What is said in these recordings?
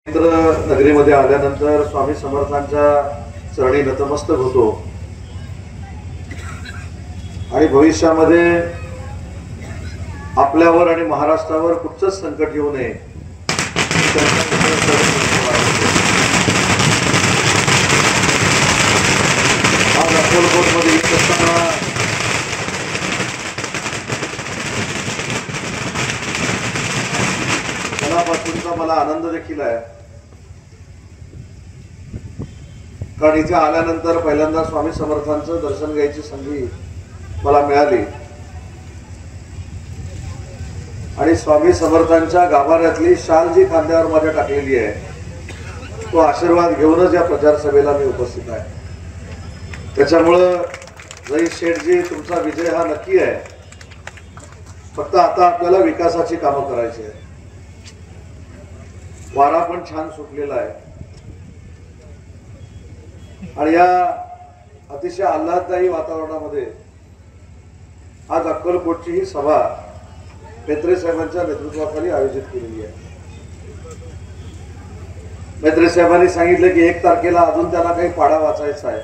नगरीमध्ये आल्यानंतर स्वामी समर्थांच्या चरणी नतमस्तक होतो आणि भविष्यामध्ये आपल्यावर आणि महाराष्ट्रावर कुठचंच संकट येऊ नये आज अक्कलकोटमध्ये येत असताना मनापासूनचा मला आनंद देखील आहे, कारण इथे आल्यानंतर पहिल्यांदा स्वामी समर्थांचं दर्शन घ्यायची संधी मला मिळाली आणि स्वामी समर्थांच्या गाभाऱ्यातली शाल जी खांद्यावर माझ्या टाकलेली आहे तो आशीर्वाद घेऊनच या प्रचार सभेला मी उपस्थित आहे। त्याच्यामुळं रईस शेठजी, तुमचा विजय हा नक्की आहे, फक्त आता आपल्याला विकासाची कामं करायची आहेत। वारा पण छान सुटलेला आहे आणि या अतिशय आल्हाददायी वातावरणामध्ये आज अक्कलकोटची ही सभा मेत्रे साहेबांच्या नेतृत्वाखाली आयोजित केलेली आहे। मेत्रे साहेबांनी सांगितलं की 1 तारखेला अजून त्यांना काही पाढा वाचायचा आहे,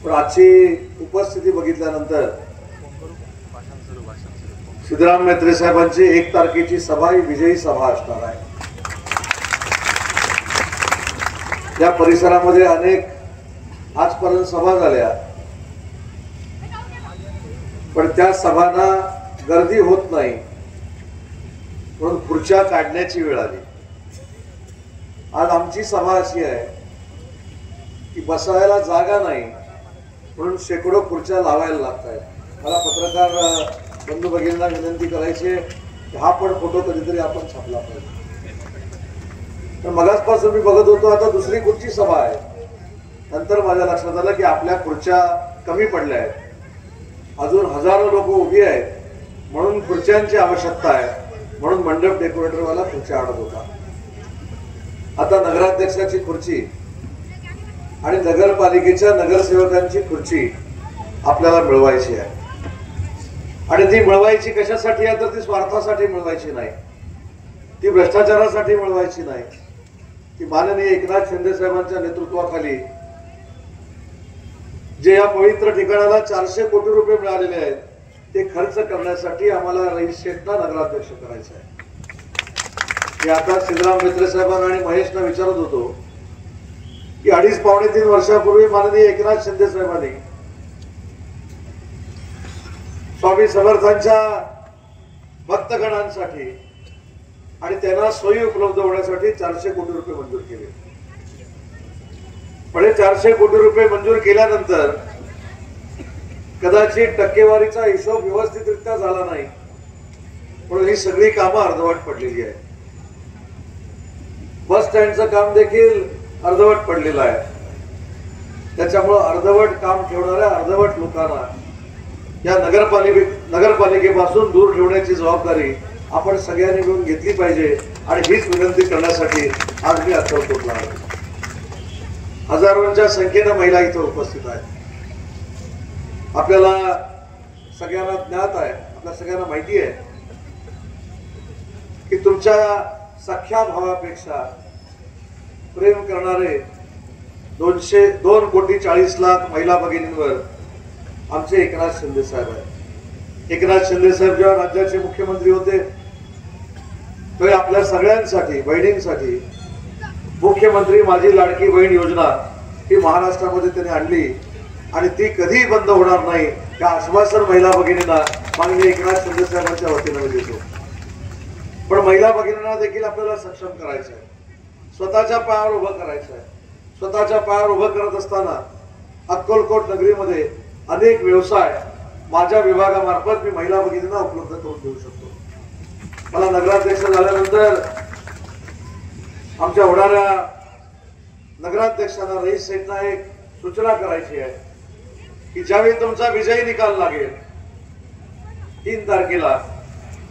पण आजची उपस्थिती बघितल्यानंतर सिद्धराम मेत्रे साहेबांची 1 तारखेची सभा ही विजयी सभा असणार आहे। या परिसरामध्ये अनेक आजपर्यंत सभा झाल्या, पण त्या सभांना गर्दी होत नाही म्हणून खुर्च्या काढण्याची वेळ आली। आज आमची सभा अशी आहे की बसायला जागा नाही म्हणून शेकडो खुर्च्या लावायला लागत आहेत। मला पत्रकार बंधू भगिनींना विनंती करायची की हा पण फोटो कधीतरी आपण छापला पाहिजे। पण मगाचपासून मी बघत होतो, आता दुसरी खुर्ची सभा आहे, नंतर माझ्या लक्षात आलं की आपल्या खुर्च्या कमी पडल्या आहेत, अजून हजारो लोक उभी आहेत म्हणून खुर्च्यांची आवश्यकता आहे, म्हणून मंडप डेकोरेटरवाला खुर्च्या आणत होता। आता नगराध्यक्षाची खुर्ची आणि नगरपालिकेच्या नगरसेवकांची खुर्ची आपल्याला मिळवायची आहे आणि ती मिळवायची कशासाठी आहे तर ती स्वार्थासाठी मिळवायची नाही, ती भ्रष्टाचारासाठी मिळवायची नाही, ती माननीय एकनाथ शिंदे साहेबांच्या नेतृत्वाखाली जे या पवित्र ठिकाणाला 400 कोटी रुपये मिळालेले आहेत ते खर्च करण्यासाठी आम्हाला रईस शेठना नगराध्यक्ष करायचं आहे। मी आता सिद्धराम मेत्रे साहेबांना आणि महेशना विचारत होतो की 2.5-3 वर्षापूर्वी माननीय एकनाथ शिंदे साहेबांनी स्वामी समर्थांच्या भक्तगणांसाठी आणि त्यांना सोयी उपलब्ध होण्यासाठी 400 कोटी रुपये मंजूर केले। पण 400 कोटी रुपये मंजूर केल्यानंतर कदाचित टक्केवारीचा हिशोब व्यवस्थितरित्या झाला नाही म्हणून ही सगळी कामं अर्धवट पडलेली आहेत। बस स्टँडचं काम देखील अर्धवट पडलेलं आहे। त्याच्यामुळे अर्धवट काम ठेवणाऱ्या अर्धवट लोकांना या नगरपालिकेपासून दूर ठेवण्याची जबाबदारी आपण सगळ्यांनी मिळून घेतली पाहिजे आणि हीच विनंती करण्यासाठी आज मी अक्कलकोटला आलो। हजारोंच्या संख्येनं महिला इथं उपस्थित आहेत। आपल्याला सगळ्यांना ज्ञात आहे, आपल्या सगळ्यांना माहिती आहे की तुमच्या सख्या भावापेक्षा प्रेम करणारे 2.40 महिला भगिनींवर आमचे एकनाथ शिंदे साहेब आहेत। एकनाथ शिंदे साहेब जेव्हा राज्याचे मुख्यमंत्री होते तेव्हा आपल्या सगळ्यांसाठी, बहिणींसाठी मुख्यमंत्री माझी लाडकी बहीण योजना ही महाराष्ट्रामध्ये त्यांनी आणली आणि ती कधीही बंद होणार नाही या आश्वासन महिला भगिनींना माननीय एकनाथ शिंदे साहेबांच्या वतीने देतो। पण महिला भगिनींना देखील आपल्याला सक्षम करायचं आहे, स्वतःच्या पायावर उभं करायचं आहे। स्वतःच्या पायावर उभं करत असताना अक्कलकोट नगरीमध्ये अनेक व्यवसाय माझ्या विभागामार्फत मी महिला भगिनींना उपलब्ध करून देऊ शकतो। मला नगराध्यक्ष झाल्यानंतर आमच्या होणाऱ्या नगराध्यक्षांना रईस शेठना एक सूचना करायची आहे की ज्यावेळी तुमचा विजयी निकाल लागेल 3 तारखेला,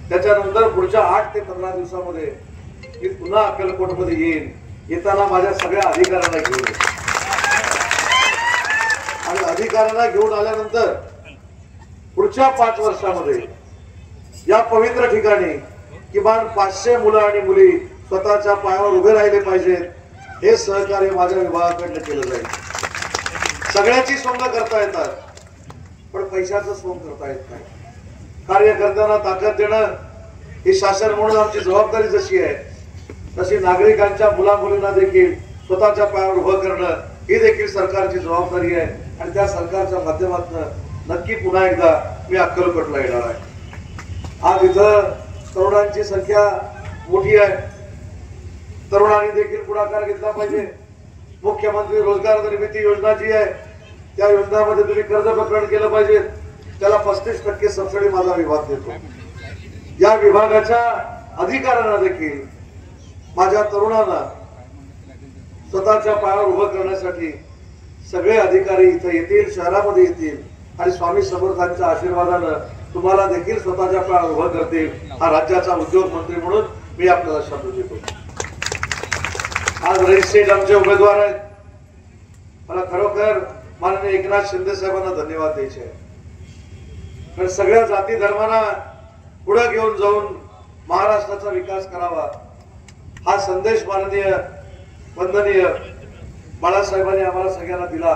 त्याच्यानंतर पुढच्या 8 ते 15 दिवसामध्ये मी पुन्हा अक्कलकोटमध्ये येईन। येताना माझ्या सगळ्या अधिकाऱ्यांना घेऊन येईन आणि अधिकाऱ्यांना घेऊन आल्यानंतर पुढच्या 5 वर्षामध्ये या पवित्र ठिकाणी किमान 500 मुलं आणि मुली स्वतःच्या पायावर उभे राहिले पाहिजेत. हे सहकार्य माझ्या विभागाकडनं केलं जाईल. सगळ्याची सोंग करता येतात, पण पैशाचं सोंग करता येत नाही. कार्यकर्त्यांना ताकद देणं ही शासन म्हणून आमची जबाबदारी जशी आहे, तशी नागरिकांच्या मुला मुलींना देखील स्वतःच्या पायावर उभं करणं ही देखील सरकारची जबाबदारी आहे. आणि त्या सरकारच्या माध्यमातून नक्की पुन्हा एकदा मी अक्कलकोटला येणार आहे. आज इथं तरुणांची संख्या मोठी आहे. तरुणांनी देखील पुढाकार घेतला पाहिजे. मुख्यमंत्री रोजगार निर्मिती योजना जी आहे, त्या योजनामध्ये तुम्ही कर्ज प्रकरण केलं पाहिजे. त्याला 35% सबसिडी माझा विभाग देतो. या विभागाच्या अधिकाऱ्यांना देखील माझ्या तरुणांना स्वतःच्या पायावर उभं करण्यासाठी सगळे अधिकारी इथं येतील, शहरामध्ये येतील आणि स्वामी समर्थांच्या आशीर्वादानं तुम्हाला देखील स्वतःच्या पायावर उभं करतील. हा राज्याचा उद्योग मंत्री म्हणून मी आपल्याला शब्द देतो. आज रईस शेठ आमचे उमेदवार आहेत. मला खरोखर माननीय एकनाथ शिंदे साहेबांना धन्यवाद द्यायचे आहे. कारण सगळ्या जाती धर्मांना पुढे घेऊन जाऊन महाराष्ट्राचा विकास करावा हा संदेश माननीय वंदनीय बाळासाहेबांनी आम्हाला सगळ्यांना दिला.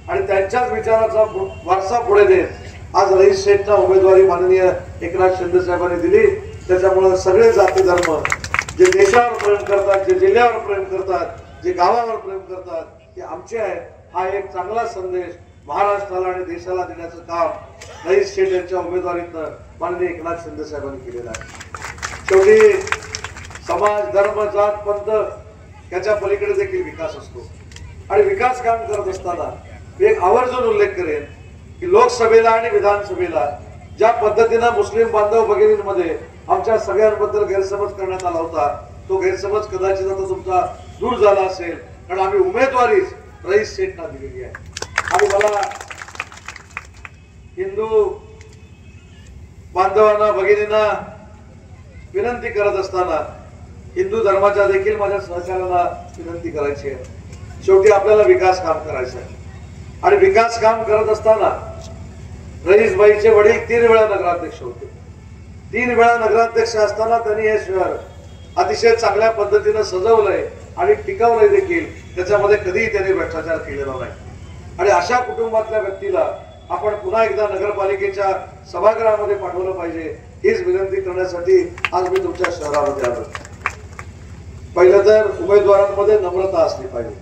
आणि त्यांच्याच विचाराचा वारसा पुढे देत आज रईस शेठना उमेदवारी माननीय एकनाथ शिंदे साहेबांनी दिली. त्याच्यामुळे सगळे जाती धर्म जे देशावर प्रेम करतात, जे जिल्ह्यावर प्रेम करतात, जे गावावर प्रेम करतात, ते आमचे आहेत. हा एक चांगला संदेश महाराष्ट्राला आणि देशाला देण्याचं काम रईस शेठ यांच्या उमेदवारीतनं माननीय एकनाथ शिंदे साहेबांनी केलेलं आहे. शेवटी समाज, धर्म, जात, पंथ याच्या पलीकडे देखील विकास असतो. आणि विकास काम करत असताना मी एक आवर्जून उल्लेख करेन की लोकसभेला आणि विधानसभेला ज्या पद्धतीनं मुस्लिम बांधव भगिनींमध्ये आमच्या सगळ्यांबद्दल गैरसमज करण्यात आला होता, तो गैरसमज कदाचित आता तुमचा दूर झाला असेल. कारण आम्ही उमेदवारीच रईस शेठना दिलेली आहे. आणि मला हिंदू बांधवांना, भगिनींना विनंती करत असताना हिंदू धर्माच्या देखील माझ्या सहकार्याला विनंती करायची आहे. शेवटी आपल्याला विकास काम करायचं आहे. आणि विकास काम करत असताना रईसबाईचे वडील 3 वेळा नगराध्यक्ष होते. 3 वेळा नगराध्यक्ष असताना त्यांनी हे शहर अतिशय चांगल्या पद्धतीने सजवलंय आणि टिकवलंय देखील. त्याच्यामध्ये कधीही त्यांनी भ्रष्टाचार केलेला नाही. आणि अशा कुटुंबातल्या व्यक्तीला आपण पुन्हा एकदा नगरपालिकेच्या सभागृहामध्ये पाठवलं पाहिजे, हीच विनंती करण्यासाठी आज मी तुमच्या शहरामध्ये आलो. पहिलं तर उमेदवारांमध्ये नम्रता असली पाहिजे.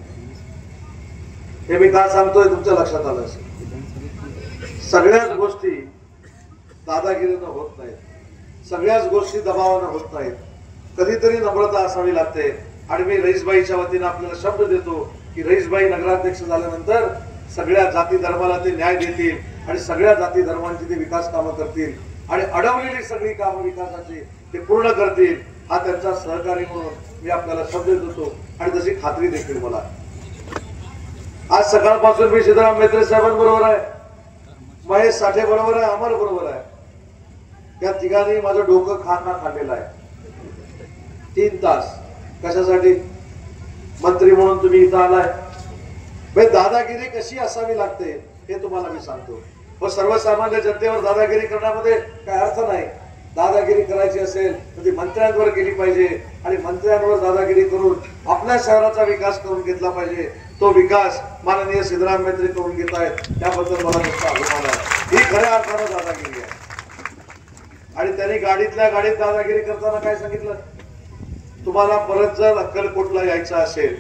हे मी का सांगतोय तुमच्या लक्षात आलं असेल. सगळ्याच गोष्टी दादागिरीनं होत नाहीत, सगळ्याच गोष्टी दबावानं होत नाहीत. कधीतरी नम्रता असावी लागते. आणि मी रईसबाईच्या वतीनं आपल्याला शब्द देतो की रईसबाई नगराध्यक्ष झाल्यानंतर सगळ्या जाती धर्माला ते न्याय देतील आणि सगळ्या जाती धर्मांची ते विकास कामं करतील आणि अडवलेली सगळी कामं विकासाची ते पूर्ण करतील. हा त्यांचा सहकारी म्हणून मी आपल्याला शब्द देतो आणि तशी खात्री देखील मला. आज सकाळपासून मी सिद्धराम मेत्रे साहेबांबरोबर आहे, महेश साठे बरोबर आहे, अमर बरोबर आहे. या तिघांनी माझं डोकं खाल्लेलं आहे 3 तास. कशासाठी? मंत्री म्हणून तुम्ही इथं आलाय. दादागिरी कशी असावी लागते हे तुम्हाला मी सांगतो. व सर्वसामान्य जनतेवर दादागिरी करण्यामध्ये काय अर्थ नाही. दादागिरी करायची असेल तर ती मंत्र्यांवर केली पाहिजे आणि मंत्र्यांवर दादागिरी करून आपल्या शहराचा विकास करून घेतला पाहिजे. तो विकास माननीय सिद्धराम मेत्रे करून घेत आहेत, त्याबद्दल मला नुसता अभिमान आहे. ही खऱ्या अर्थानं दादागिरी आहे. आणि त्यांनी गाडीतल्या गाडीत दादागिरी करताना काय सांगितलं, तुम्हाला परत जर अक्कलकोटला यायचं असेल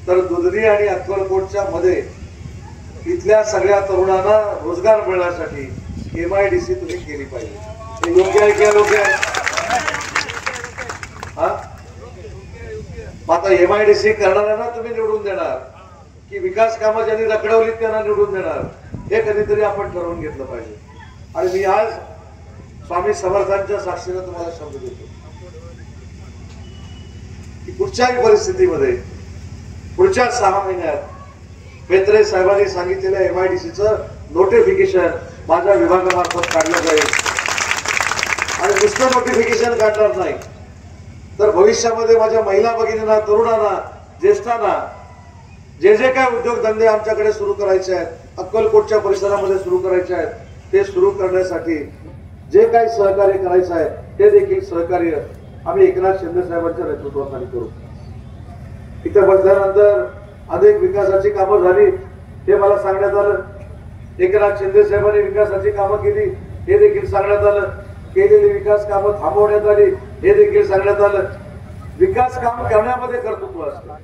तर दुधनी आणि अक्कलकोटच्या मध्ये इथल्या सगळ्या तरुणांना रोजगार मिळण्यासाठी MIDC तुम्ही केली पाहिजे. हे योग्य आहे की योग्य आहे? हा, आता MIDC करणाऱ्यांना तुम्ही निवडून देणार की विकास कामं ज्यांनी रखडवली त्यांना निवडून देणार, हे कधीतरी आपण ठरवून घेतलं पाहिजे. आणि मी आज स्वामी समर्थांच्या साक्षीने तुम्हाला शब्द देतो की कुठच्याही परिस्थितीमध्ये पुढच्या 6 महिन्यात मेत्रे साहेबांनी सांगितलेल्या MIDCचं नोटिफिकेशन माझ्या विभागामार्फत काढलं जाईल. आणि नुसतं नोटिफिकेशन काढणार नाही तर भविष्यामध्ये माझ्या महिला भगिनींना, तरुणांना, ज्येष्ठांना जे जे काय उद्योगधंदे आमच्याकडे सुरू करायचे आहेत, अक्कलकोटच्या परिसरामध्ये सुरू करायचे आहेत, ते सुरू करण्यासाठी जे काही सहकार्य करायचं आहे ते देखील सहकार्य आम्ही एकनाथ शिंदे साहेबांच्या नेतृत्वाखाली करू. इथे बसल्यानंतर अनेक विकासाची कामं झाली हे मला सांगण्यात आलं. एकनाथ शिंदे साहेबांनी विकासाची कामं केली हे देखील सांगण्यात आलं. केलेली विकास कामं थांबवण्यात आली हे देखील सांगण्यात आलं. विकास काम करण्यामध्ये कर्तृत्व असतं.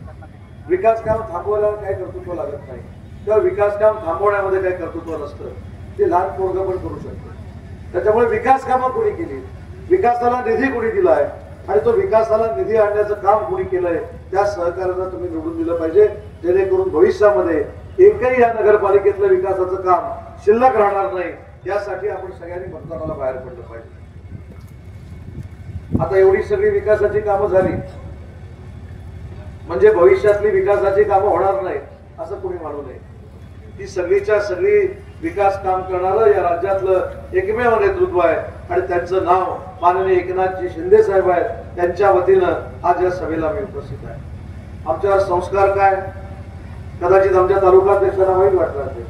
विकास काम थांबवायला काही कर्तृत्व लागत नाही किंवा विकास काम थांबवण्यामध्ये काही कर्तृत्व नसतं. ते लहान पोरगं पण करू शकतं. त्याच्यामुळे विकास कामं कोणी केली, विकासाला निधी कोणी दिलाय आणि तो विकासाला निधी आणण्याचं काम कोणी केलंय त्या सहकार्याला तुम्ही निवडून दिलं पाहिजे, जेणेकरून भविष्यामध्ये एकही या नगरपालिकेतलं विकासाचं काम शिल्लक राहणार नाही. यासाठी आपण सगळ्यांनी मतदानाला बाहेर पडलं पाहिजे. आता एवढी सगळी विकासाची कामं झाली म्हणजे भविष्यातली विकासाची कामं होणार नाही असं कोणी मानू नये. ती सगळीच्या सगळी विकास काम करणारं या राज्यातलं एकमेव नेतृत्व आहे आणि त्यांचं नाव माननीय एकनाथजी शिंदे साहेब आहेत. त्यांच्या वतीनं आज या सभेला मी उपस्थित आहे. आमच्यावर संस्कार काय, कदाचित आमच्या तालुकाध्यक्षांना वाईट वाटलं असेल.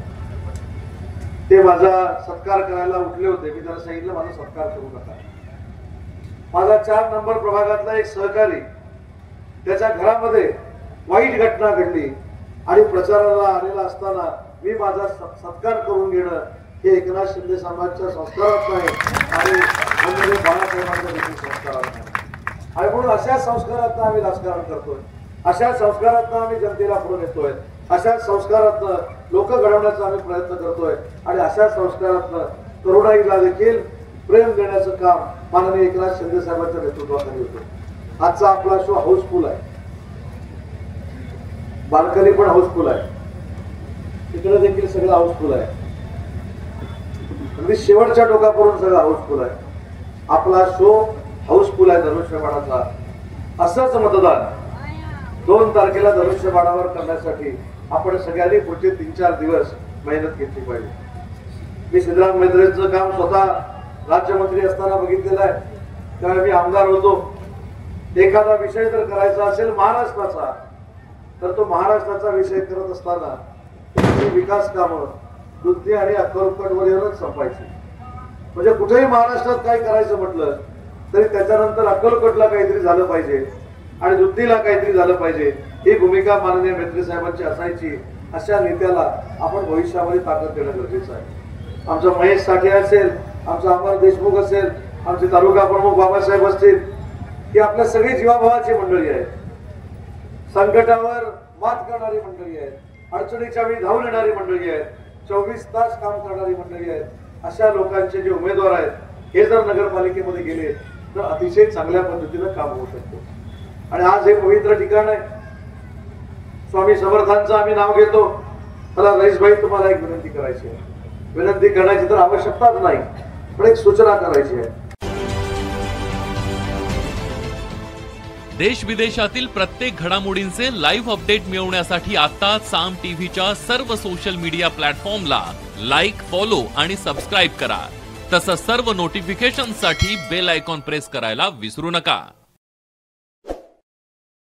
ते माझा सत्कार करायला उठले होते. मी त्यांना सांगितलं माझा सत्कार करू नका. माझा 4 नंबर प्रभागातला एक सहकारी त्याच्या घरामध्ये वाईट घटना घडली आणि प्रचाराला आलेला असताना मी माझा सत्कार करून घेणं हे एकनाथ शिंदे साहेबांच्या संस्कारात नाही आणि बाळासाहेबांच्या देखील संस्कारात नाही. आणि म्हणून अशा संस्कारात आम्ही राजकारण करतोय, अशा संस्कारात आम्ही जनतेला पुढे नेतोय, अशा संस्कारात लोक घडवण्याचा आम्ही प्रयत्न करतोय आणि अशा संस्कारात तरुणाईला देखील प्रेम देण्याचं काम माननीय एकनाथ शिंदे साहेबांच्या नेतृत्वाखाली होतं. आजचा आपला शो हाऊसफुल आहे, बालकली पण हाऊसफुल आहे, तिकडे देखील सगळं हाऊसफुल आहे, अगदी शेवटच्या टोकापर्यंत सगळं हाऊसफुल आहे. आपला शो हाऊसफुल आहे धनुष्यबाणाचा. असंच मतदान 2 तारखेला धनुष्यबाणावर करण्यासाठी आपण सगळ्यांनी पुढचे 3-4 दिवस मेहनत घेतली पाहिजे. मी सिद्धराम मैत्रेंचं काम स्वतः राज्यमंत्री असताना बघितलेलं आहे. त्यावेळी मी आमदार होतो. एखादा विषय जर करायचा असेल महाराष्ट्राचा तर तो महाराष्ट्राचा विषय करत असताना विकास कामं दुधनी आणि अक्कलकोटवर येऊनच संपायची. म्हणजे कुठेही महाराष्ट्रात काय करायचं म्हटलं तरी त्याच्यानंतर अक्कलकोटला काहीतरी झालं पाहिजे आणि दुधनीला काहीतरी झालं पाहिजे ही भूमिका माननीय मेत्रे साहेबांची असायची. अशा नेत्याला आपण भविष्यामध्ये ताकद देणं गरजेचं आहे. आमचा महेश साठे असेल, आमचा अमर देशमुख असेल, आमचे तालुका प्रमुख बाबासाहेब असतील, ही आपल्या सगळी जीवाभावाची मंडळी आहेत. संकटावर मात करणारी मंडळी आहेत, अडचणीच्या वेळी धावून येणारी मंडळी आहेत, 24 तास काम करणारी मंडळी आहेत. अशा लोकांचे जे उमेदवार आहेत हे जर नगरपालिकेमध्ये गेले तर अतिशय चांगल्या पद्धतीनं काम होऊ शकतो. आणि आज हे पवित्र ठिकाण आहे. स्वामी समर्थांचं आम्ही नाव घेतो. मला रईसभाई तुम्हाला एक विनंती करायची आहे. विनंती करण्याची तर आवश्यकताच नाही, पण एक सूचना करायची आहे. देश विदेशातील प्रत्येक घडामोडींचे लाईव्ह अपडेट मिळवण्यासाठी आता साम टीव्हीच्या सर्व सोशल मीडिया प्लॅटफॉर्मला लाईक, फॉलो आणि सबस्क्राईब करा. तसंच सर्व नोटिफिकेशनसाठी बेल आयकॉन प्रेस करायला विसरू नका.